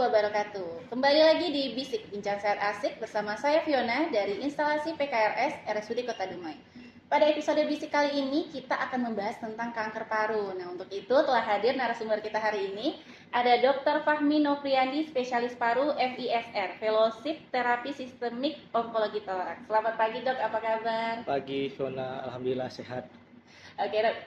wabarakatuh. Kembali lagi di Bisik Bincang Sehat Asik bersama saya Fiona dari instalasi PKRS RSUD Kota Dumai. Pada episode Bisik kali ini kita akan membahas tentang kanker paru. Nah, untuk itu telah hadir narasumber kita hari ini ada Dr. Fahmi Nopriandi, spesialis paru FISR, Fellowship Terapi Sistemik Onkologi Toraks. Selamat pagi, Dok. Apa kabar? Pagi, Fiona. Alhamdulillah sehat. Oke, Dok.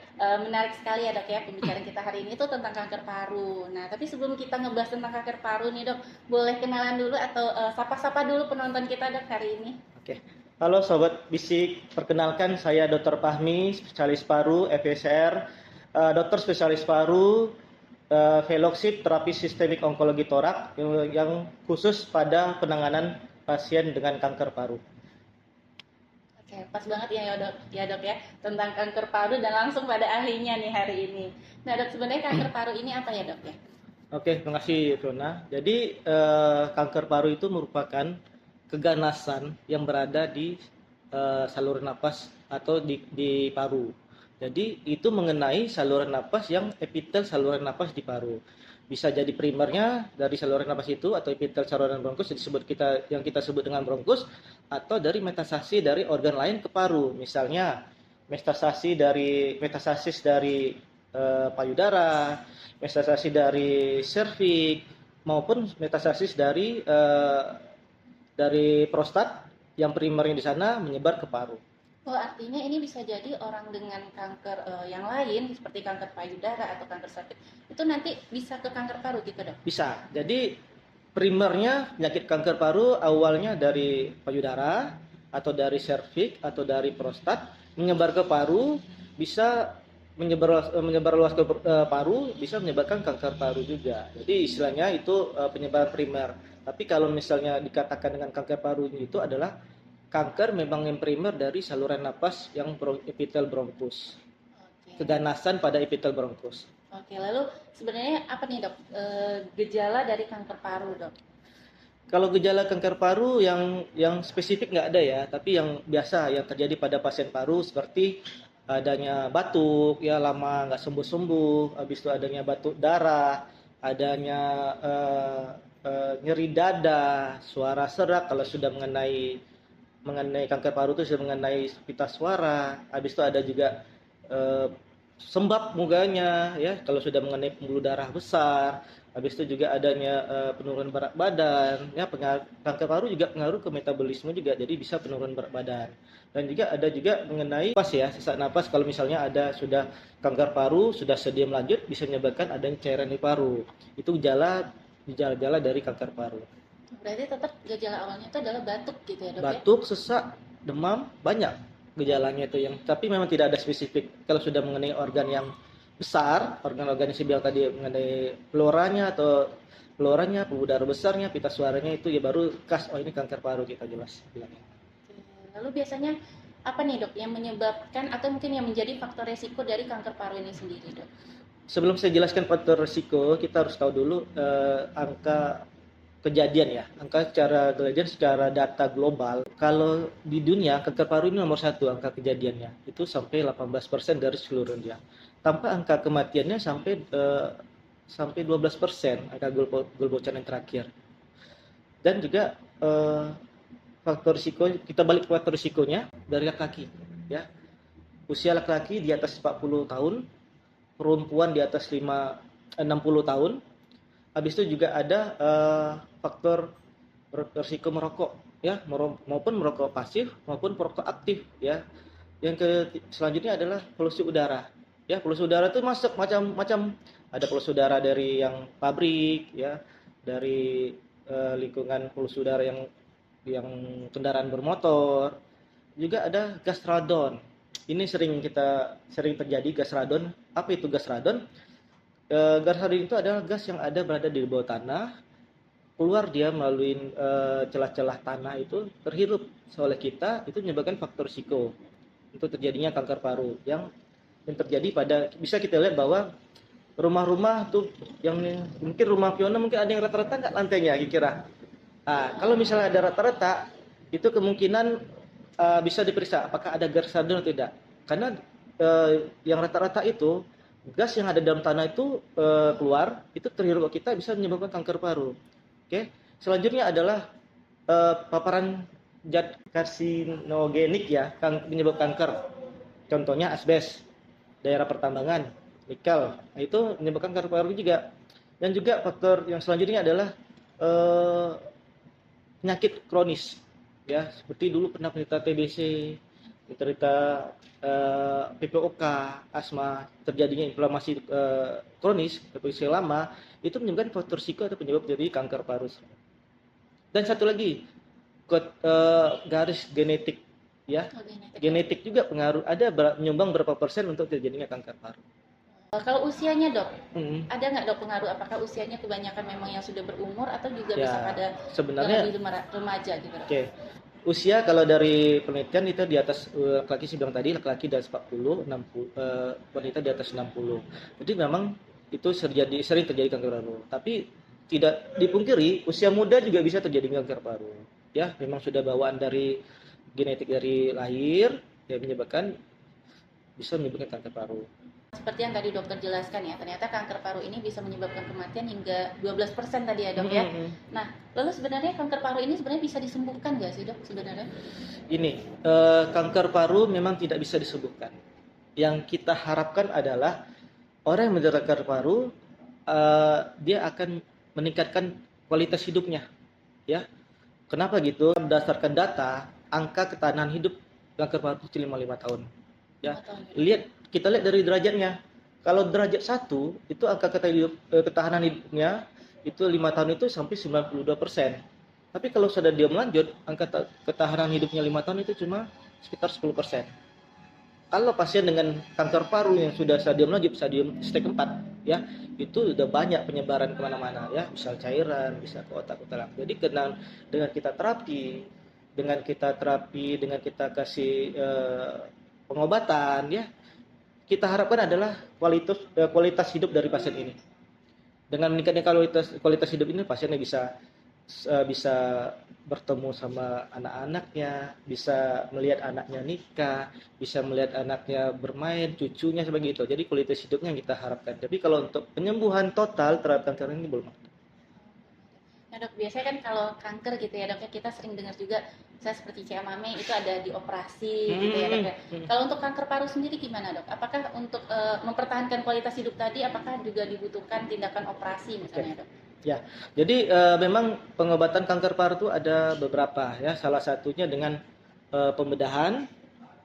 Menarik sekali ya, Dok, ya, pembicaraan kita hari ini tuh tentang kanker paru. Nah, tapi sebelum kita ngebahas tentang kanker paru nih, Dok, boleh kenalan dulu atau sapa-sapa dulu penonton kita, Dok, hari ini? Oke. Halo Sobat Bisik, perkenalkan saya Dr. Fahmi, spesialis paru FISR, dokter spesialis paru, Fellowship Terapi Sistemik Onkologi Torak yang khusus pada penanganan pasien dengan kanker paru. Oke, pas banget ya dok ya tentang kanker paru dan langsung pada ahlinya nih hari ini. Nah, Dok, sebenarnya kanker paru ini apa ya, Dok ya? Oke, terima kasih Fiona. Jadi kanker paru itu merupakan keganasan yang berada di saluran napas atau di paru. Jadi itu mengenai saluran napas yang epitel saluran napas di paru. Bisa jadi primernya dari saluran napas itu atau epitel saluran bronkus yang kita sebut dengan bronkus, atau dari metastasi dari organ lain ke paru. Misalnya metastasis dari payudara, metastasis dari serviks, maupun metastasis dari prostat yang primernya di sana menyebar ke paru. Oh, artinya ini bisa jadi orang dengan kanker yang lain seperti kanker payudara atau kanker serviks itu nanti bisa ke kanker paru gitu, Dok? Bisa. Jadi primernya penyakit kanker paru awalnya dari payudara atau dari serviks atau dari prostat menyebar ke paru, bisa menyebar luas ke paru, bisa menyebabkan kanker paru juga. Jadi istilahnya itu penyebaran primer. Tapi kalau misalnya dikatakan dengan kanker paru itu adalah kanker memang yang primer dari saluran napas yang epitel bronkus. Oke. Keganasan pada epitel bronkus. Oke, lalu sebenarnya apa nih, Dok, gejala dari kanker paru, Dok? Kalau gejala kanker paru yang spesifik nggak ada ya, tapi yang biasa yang terjadi pada pasien paru seperti adanya batuk, ya lama nggak sembuh-sembuh, habis itu adanya batuk darah, adanya nyeri dada, suara serak kalau sudah mengenai kanker paru itu sudah mengenai pita suara, habis itu ada juga sembab mukanya ya kalau sudah mengenai pembuluh darah besar, habis itu juga adanya penurunan berat badan ya. Kanker paru juga pengaruh ke metabolisme juga, jadi bisa penurunan berat badan. Dan juga ada juga mengenai napas ya, sesak napas. Kalau misalnya ada sudah kanker paru sudah stadium lanjut, bisa menyebabkan adanya cairan di paru. Itu gejala dari kanker paru. Berarti tetap gejala awalnya itu adalah batuk gitu ya, Dok? Batuk, sesak, demam, banyak gejalanya itu tapi memang tidak ada spesifik. Kalau sudah mengenai organ yang besar, organ-organ yang saya bilang tadi mengenai floranya, pembuluh darah besarnya, pita suaranya, itu ya baru khas, oh ini kanker paru, kita jelas bilangnya. Lalu biasanya apa nih, Dok, yang menyebabkan atau mungkin yang menjadi faktor resiko dari kanker paru ini sendiri, Dok? Sebelum saya jelaskan faktor risiko, kita harus tahu dulu angka kejadian ya, angka secara data global. Kalau di dunia kanker paru ini nomor 1 angka kejadiannya, itu sampai 18% dari seluruh dunia. Tanpa angka kematiannya sampai 12% angka global yang terakhir. Dan juga faktor risiko, kita balik ke faktor risikonya dari laki-laki ya. Usia laki-laki di atas 40 tahun, perempuan di atas 60 tahun. Habis itu juga ada faktor risiko merokok ya, maupun merokok pasif maupun merokok aktif ya. Yang selanjutnya adalah polusi udara. Ya, polusi udara itu masuk macam-macam. Ada polusi udara dari yang pabrik ya, dari lingkungan polusi udara yang kendaraan bermotor. Juga ada gas radon. Ini sering terjadi, gas radon. Apa itu gas radon? Gas radon itu adalah gas yang berada di bawah tanah, keluar dia melalui celah-celah tanah, itu terhirup oleh kita, itu menyebabkan faktor risiko untuk terjadinya kanker paru yang terjadi bisa kita lihat bahwa rumah-rumah tuh yang mungkin rumah Fiona mungkin ada yang rata-rata nggak lantainya kira-kira. Nah, kalau misalnya ada rata-rata, itu kemungkinan bisa diperiksa apakah ada gas radon atau tidak, karena yang rata-rata itu gas yang ada dalam tanah itu keluar, itu terhirup kita bisa menyebabkan kanker paru. Oke. Selanjutnya adalah paparan zat karsinogenik ya, penyebab kanker. Contohnya asbes, daerah pertambangan, nikel. Nah, itu menyebabkan kanker paru juga. Dan juga faktor yang selanjutnya adalah eh, penyakit kronis ya, seperti dulu pernah penderita TBC, penderita PPOK, asma, terjadinya inflamasi kronis TBC lama, itu menyebabkan faktor risiko atau penyebab dari kanker paru. Dan satu lagi, garis genetik ya. Genetik juga pengaruh, ada menyumbang berapa persen untuk terjadinya kanker paru. Kalau usianya dok, Hmm. ada nggak dok pengaruh? Apakah usianya kebanyakan memang yang sudah berumur atau juga Ya, bisa pada sebenarnya yang lebih remaja gitu dok? oke. Usia kalau dari penelitian itu di atas laki-laki sih bilang tadi, laki-laki di atas 40, 60, wanita di atas 60. Jadi memang itu sering terjadi kanker paru. Tapi tidak dipungkiri usia muda juga bisa terjadi kanker paru. Ya, memang sudah bawaan dari genetik dari lahir yang bisa menyebabkan kanker paru. Seperti yang tadi dokter jelaskan ya, ternyata kanker paru ini bisa menyebabkan kematian hingga 12% tadi ya dok ya. Nah, lalu sebenarnya kanker paru ini sebenarnya bisa disembuhkan nggak sih dok sebenarnya? Ini kanker paru memang tidak bisa disembuhkan. Yang kita harapkan adalah orang yang menderita kanker paru dia akan meningkatkan kualitas hidupnya, ya. Kenapa gitu? Berdasarkan data, angka ketahanan hidup kanker paru itu 55 tahun. Ya. Kita lihat dari derajatnya. Kalau derajat 1 itu angka ketahanan hidupnya itu 5 tahun itu sampai 92%. Tapi kalau sudah dia melanjut, angka ketahanan hidupnya 5 tahun itu cuma sekitar 10%. Kalau pasien dengan kanker paru yang sudah stadium lanjut, stadium stage 4, ya, itu sudah banyak penyebaran kemana-mana, ya, bisa cairan, bisa ke otak-otak. Jadi dengan kita terapi, dengan kita kasih pengobatan, ya, kita harapkan adalah kualitas hidup dari pasien ini. Dengan meningkatnya kualitas hidup ini, pasiennya bisa bertemu sama anak-anaknya, bisa melihat anaknya nikah, bisa melihat anaknya bermain, cucunya seperti itu. Jadi kualitas hidupnya yang kita harapkan. Tapi kalau untuk penyembuhan total terhadap kanker ini belum. Nah dok, biasanya kan kalau kanker gitu ya dok, kita sering dengar juga, saya seperti Cia Mame itu ada dioperasi gitu ya dok ya. Kalau untuk kanker paru sendiri gimana dok? Apakah untuk mempertahankan kualitas hidup tadi, apakah juga dibutuhkan tindakan operasi misalnya dok? Ya, jadi memang pengobatan kanker paru itu ada beberapa ya. Salah satunya dengan pembedahan,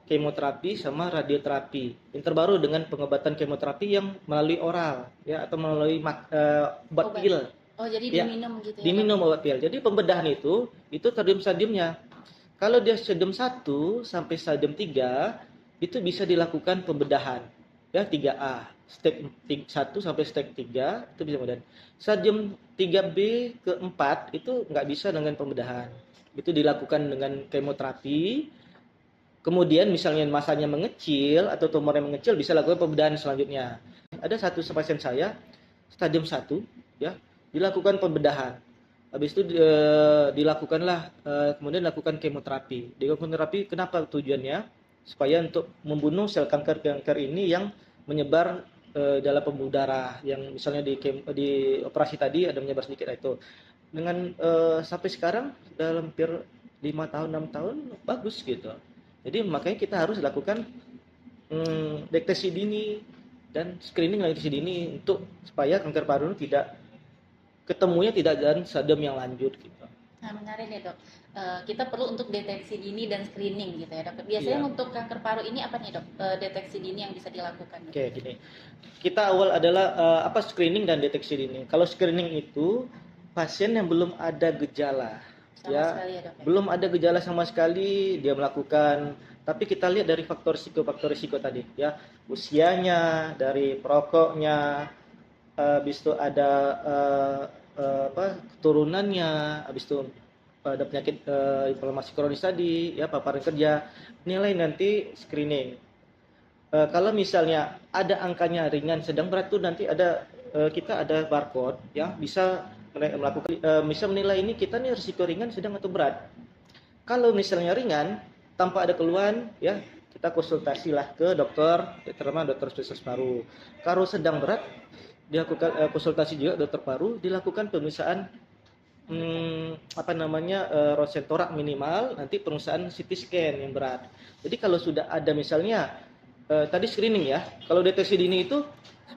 kemoterapi sama radioterapi. Yang terbaru dengan pengobatan kemoterapi yang melalui oral ya, atau melalui obat pil. Oh, jadi diminum gitu ya? Diminum obat pil. Jadi pembedahan itu stadium-stadiumnya. Kalau dia stadium 1 sampai stadium 3 itu bisa dilakukan pembedahan ya, 3A. Step 1 sampai step 3 itu bisa pembedahan. Stadium 3B ke 4 itu nggak bisa dengan pembedahan. Itu dilakukan dengan kemoterapi. Kemudian misalnya masanya mengecil atau tumornya mengecil, bisa lakukan pembedahan selanjutnya. Ada satu pasien saya stadium 1 ya, dilakukan pembedahan. Habis itu kemudian dilakukan kemoterapi. Di kemoterapi kenapa tujuannya? Supaya untuk membunuh sel kanker ini yang menyebar dalam pembuluh darah, yang misalnya di operasi tadi ada menyebar sedikit itu. Dengan sampai sekarang dalam hampir 5 tahun 6 tahun bagus gitu. Jadi makanya kita harus lakukan deteksi dini dan screening deteksi dini untuk supaya kanker paru ketemunya tidak dalam stadium yang lanjut gitu. Nah, menarik nih dok. Kita perlu untuk deteksi dini dan screening gitu ya dok. Biasanya untuk kanker paru ini apa nih dok, deteksi dini yang bisa dilakukan? Oke, gini. Kita awal adalah apa screening dan deteksi dini. Kalau screening itu pasien yang belum ada gejala, sekali ya dok. Belum ada gejala sama sekali dia melakukan. Tapi kita lihat dari faktor risiko tadi, ya, usianya, dari perokoknya, habis itu ada keturunannya, habis itu ada penyakit inflamasi kronis tadi, ya, paparan kerja, nilai nanti screening. Kalau misalnya ada angkanya ringan, sedang, berat, tuh nanti kita ada barcode yang bisa melakukan bisa menilai ini kita nih risiko ringan, sedang atau berat. Kalau misalnya ringan tanpa ada keluhan, ya, kita konsultasilah ke terutama dokter spesialis paru. Kalau sedang berat, dilakukan konsultasi juga dokter paru, dilakukan pemeriksaan apa namanya, ronsen torak minimal, nanti pemeriksaan CT scan yang berat. Jadi kalau sudah ada misalnya tadi screening ya, kalau deteksi dini itu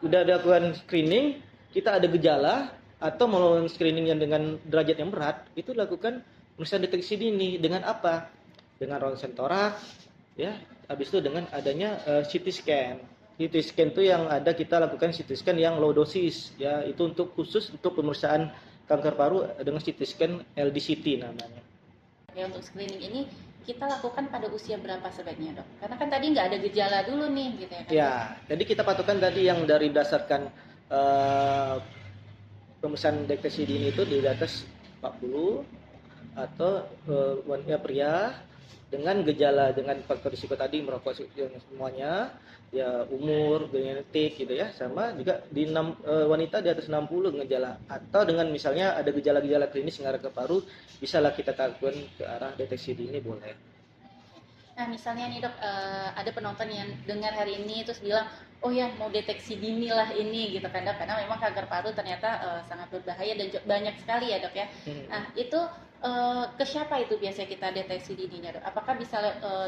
sudah dilakukan screening, kita ada gejala atau mau screening yang dengan derajat yang berat, itu lakukan pemeriksaan deteksi dini dengan apa? Dengan ronsen torak, ya, habis itu dengan adanya CT scan. CT scan itu yang ada kita lakukan CT scan yang low dosis, ya, itu untuk khusus untuk pemeriksaan kanker paru dengan CT scan LDCT namanya. Ya, untuk screening ini kita lakukan pada usia berapa sebaiknya, Dok? Karena kan tadi nggak ada gejala dulu nih, gitu ya kan? Ya, jadi kita patokan tadi yang dari berdasarkan pemeriksaan deteksi dini itu di atas 40 atau wanita pria dengan gejala dengan faktor risiko tadi merokok semuanya, ya umur, genetik gitu ya, sama juga di wanita di atas 60 dengan gejala atau dengan misalnya ada gejala-gejala klinis kanker paru, bisalah kita lakukan ke arah deteksi dini boleh. Nah, misalnya nih dok, ada penonton yang dengar hari ini terus bilang, oh ya mau deteksi dini lah ini gitu kan dok, karena memang kanker paru ternyata sangat berbahaya dan banyak sekali ya dok ya. Nah itu ke siapa itu biasanya kita deteksi dininya dok? Apakah bisa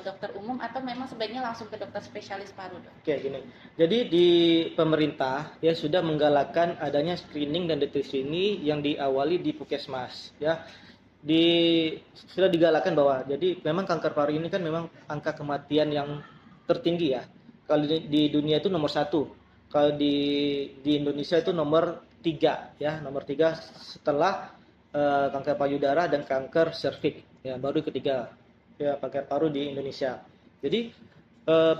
dokter umum atau memang sebaiknya langsung ke dokter spesialis paru dok? Oke gini, jadi di pemerintah ya sudah menggalakkan adanya screening dan deteksi ini yang diawali di puskesmas ya. Sudah digalakkan bahwa jadi memang kanker paru ini kan memang angka kematian yang tertinggi ya. Kalau di dunia itu nomor 1, kalau di Indonesia itu nomor 3 ya, nomor 3 setelah kanker payudara dan kanker serviks ya, baru ketiga ya kanker paru di Indonesia. Jadi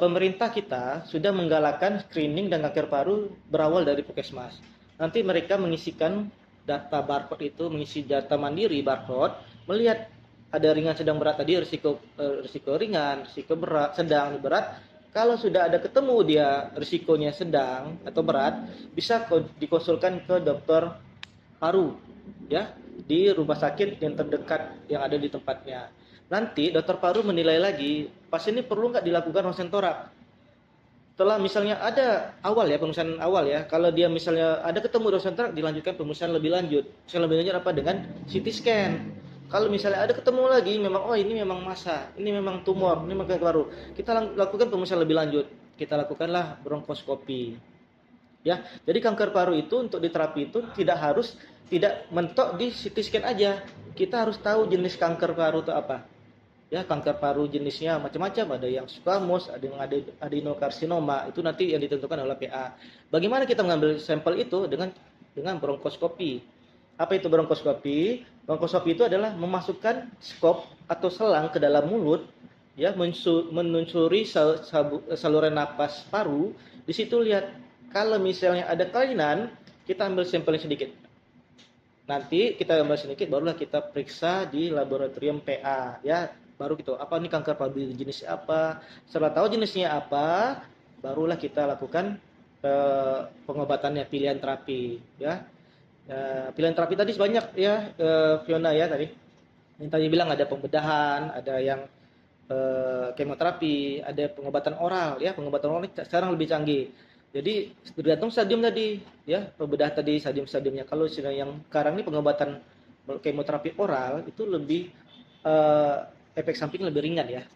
pemerintah kita sudah menggalakkan screening dan kanker paru berawal dari puskesmas. Nanti mereka mengisikan data barcode itu, mengisi data mandiri barcode, melihat ada ringan sedang berat tadi, risiko ringan, risiko berat, sedang, berat. Kalau sudah ada ketemu dia risikonya sedang atau berat, bisa dikonsulkan ke dokter paru ya di rumah sakit yang terdekat yang ada di tempatnya. Nanti dokter paru menilai lagi pasien ini perlu nggak dilakukan ronsen torak. Setelah misalnya ada awal ya, pemeriksaan awal ya, kalau dia misalnya ada ketemu ronsen torak, dilanjutkan pemeriksaan lebih lanjut. Pemeriksaan lebih lanjut apa? Dengan CT scan. Kalau misalnya ada ketemu lagi, memang oh ini memang massa, ini memang tumor, ini memang kanker paru, kita lakukan pemeriksaan lebih lanjut. Kita lakukanlah bronkoskopi. Ya, jadi kanker paru itu untuk diterapi itu tidak mentok di CT scan aja. Kita harus tahu jenis kanker paru itu apa. Ya, kanker paru jenisnya macam-macam, ada yang squamous, ada yang adenokarsinoma, itu nanti yang ditentukan oleh PA. Bagaimana kita mengambil sampel itu dengan bronkoskopi. Apa itu bronkoskopi? Bronkoskopi itu adalah memasukkan skop atau selang ke dalam mulut, ya, menelusuri saluran napas paru. Di situ lihat kalau misalnya ada kelainan, kita ambil sampel sedikit. Nanti kita ambil sedikit, barulah kita periksa di laboratorium PA, ya. Baru gitu, apa nih kanker paru jenis apa, setelah tahu jenisnya apa, barulah kita lakukan pengobatannya, pilihan terapi ya. Pilihan terapi tadi banyak ya, Fiona ya tadi yang tadi bilang ada pembedahan, ada yang kemoterapi, ada pengobatan oral ya, pengobatan oral sekarang lebih canggih. Jadi tergantung stadium tadi ya, pembedahan tadi stadium-stadiumnya. Kalau yang sekarang ini pengobatan kemoterapi oral itu lebih efek samping lebih ringan ya,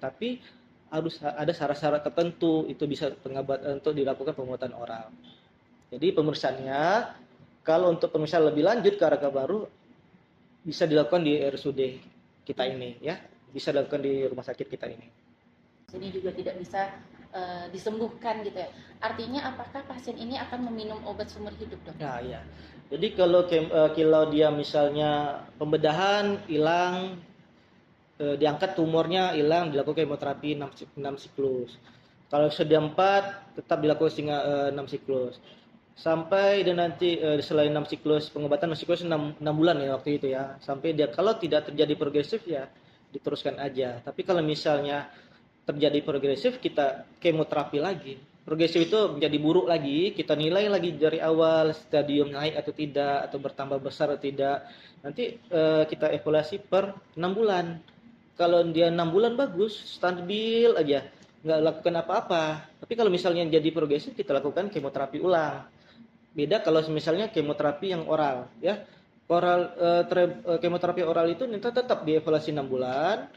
tapi harus ada syarat-syarat tertentu itu bisa pengobatan untuk dilakukan pengobatan oral. Jadi pemeriksaannya kalau untuk pemeriksaan lebih lanjut ke kanker paru bisa dilakukan di RSUD kita ini ya, bisa dilakukan di rumah sakit kita ini. Ini juga tidak bisa disembuhkan gitu ya. Artinya apakah pasien ini akan meminum obat seumur hidup dok? Nah iya. Jadi kalau dia misalnya pembedahan hilang, diangkat tumornya hilang, dilakukan kemoterapi 6 siklus. Kalau sudah 4 tetap dilakukan 6 siklus. Sampai dan nanti selain 6 siklus pengobatan, 6 siklus 6 bulan ya waktu itu ya. Sampai dia kalau tidak terjadi progresif ya diteruskan aja. Tapi kalau misalnya terjadi progresif kita kemoterapi lagi. Progresif itu menjadi buruk lagi, kita nilai lagi dari awal stadium naik atau tidak, atau bertambah besar atau tidak. Nanti kita evaluasi per 6 bulan. Kalau dia 6 bulan bagus, stabil aja, nggak lakukan apa-apa. Tapi kalau misalnya jadi progresif, kita lakukan kemoterapi ulang. Beda kalau misalnya kemoterapi yang oral, ya. Kemoterapi oral itu kita tetap dievaluasi 6 bulan,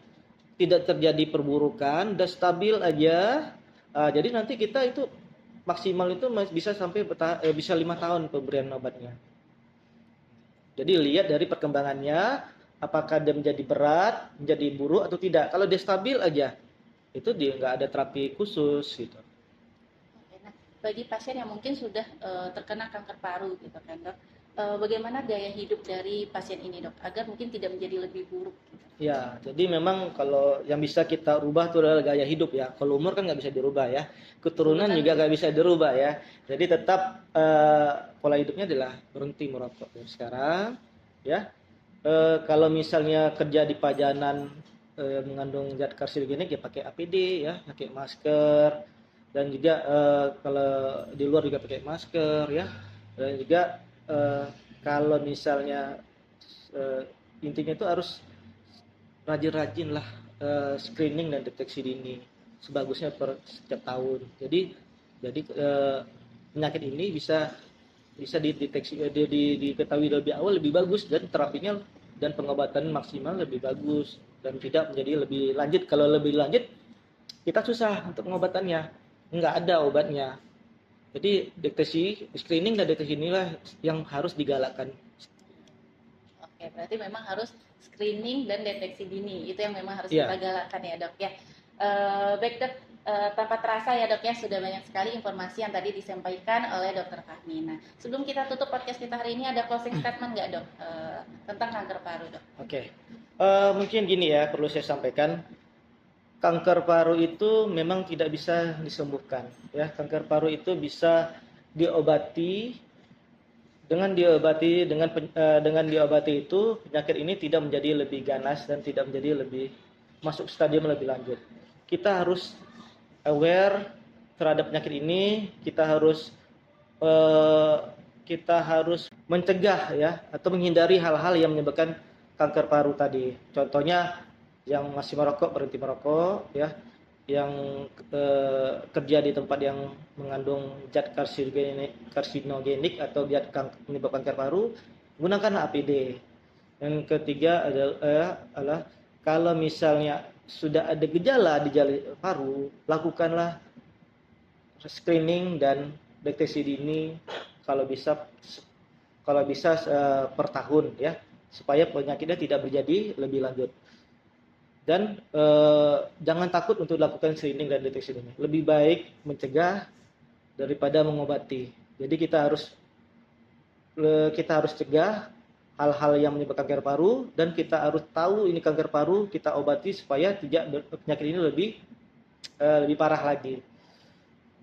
tidak terjadi perburukan, udah stabil aja. Jadi nanti kita itu maksimal itu bisa sampai bisa 5 tahun pemberian obatnya. Jadi lihat dari perkembangannya, apakah dia menjadi berat, menjadi buruk atau tidak. Kalau dia stabil aja, itu dia nggak ada terapi khusus gitu. Oke, nah, bagi pasien yang mungkin sudah terkena kanker paru gitu kan dok, bagaimana gaya hidup dari pasien ini dok, agar mungkin tidak menjadi lebih buruk gitu. Ya, jadi memang kalau yang bisa kita rubah itu adalah gaya hidup ya. Kalau umur kan nggak bisa dirubah ya. Keturunan juga nggak bisa dirubah ya. Jadi tetap pola hidupnya adalah berhenti merokok dari sekarang ya. Kalau misalnya kerja di pajanan mengandung zat karsinogenik ya pakai APD ya, pakai masker, dan juga kalau di luar juga pakai masker ya. Dan juga kalau misalnya intinya itu harus rajin-rajin lah screening dan deteksi dini sebagusnya setiap tahun. Jadi penyakit ini bisa dideteksi diketahui lebih awal lebih bagus, dan terapinya dan pengobatan maksimal lebih bagus dan tidak menjadi lebih lanjut. Kalau lebih lanjut kita susah untuk pengobatannya, nggak ada obatnya. Jadi deteksi, screening dan deteksi inilah yang harus digalakkan. Oke, berarti memang harus screening dan deteksi dini, itu yang memang harus Iya. kita galakkan ya dok ya. Baik dok, tanpa terasa ya dok ya, sudah banyak sekali informasi yang tadi disampaikan oleh dokter Fahmi. Nah, sebelum kita tutup podcast kita hari ini, ada closing statement nggak dok tentang kanker paru dok? Oke. Mungkin gini ya, perlu saya sampaikan, kanker paru itu memang tidak bisa disembuhkan ya. Kanker paru itu bisa diobati. Dengan diobati itu penyakit ini tidak menjadi lebih ganas dan tidak menjadi lebih masuk stadium lebih lanjut. Kita harus aware terhadap penyakit ini, kita harus mencegah ya, atau menghindari hal-hal yang menyebabkan kanker paru tadi. Contohnya yang masih merokok berhenti merokok ya, yang kerja di tempat yang mengandung zat karsinogenik atau zat menyebabkan kanker paru, gunakanlah APD. Yang ketiga adalah kalau misalnya sudah ada gejala di jalur paru, lakukanlah screening dan deteksi dini kalau bisa per tahun ya, supaya penyakitnya tidak terjadi lebih lanjut. Dan jangan takut untuk lakukan screening dan deteksi dini. Lebih baik mencegah daripada mengobati. Jadi kita harus cegah hal-hal yang menyebabkan kanker paru, dan kita harus tahu ini kanker paru, kita obati supaya tidak penyakit ini lebih parah lagi.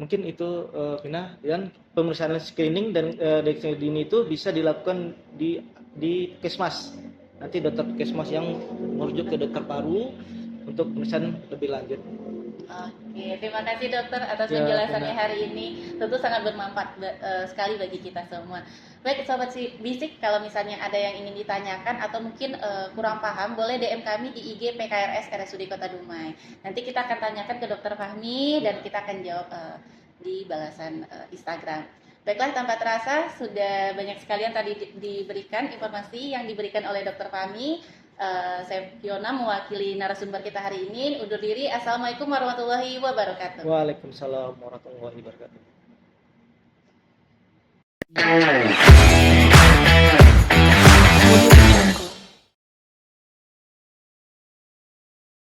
Mungkin itu Vina, dan pemeriksaan screening dan deteksi dini itu bisa dilakukan di Kesmas. Nanti dokter Kesmas yang merujuk ke dokter paru untuk pemeriksaan lebih lanjut. Oke, terima kasih dokter atas penjelasannya hari ini. Tentu sangat bermanfaat sekali bagi kita semua. Baik sobat bisik, kalau misalnya ada yang ingin ditanyakan atau mungkin kurang paham, boleh DM kami di IG PKRS RSUD Kota Dumai. Nanti kita akan tanyakan ke dokter Fahmi dan kita akan jawab di balasan Instagram. Baiklah, tanpa terasa sudah banyak sekali yang tadi diberikan informasi yang diberikan oleh dokter Fahmi. Saya Fiona mewakili narasumber kita hari ini. Undur diri. Assalamualaikum warahmatullahi wabarakatuh. Waalaikumsalam warahmatullahi wabarakatuh.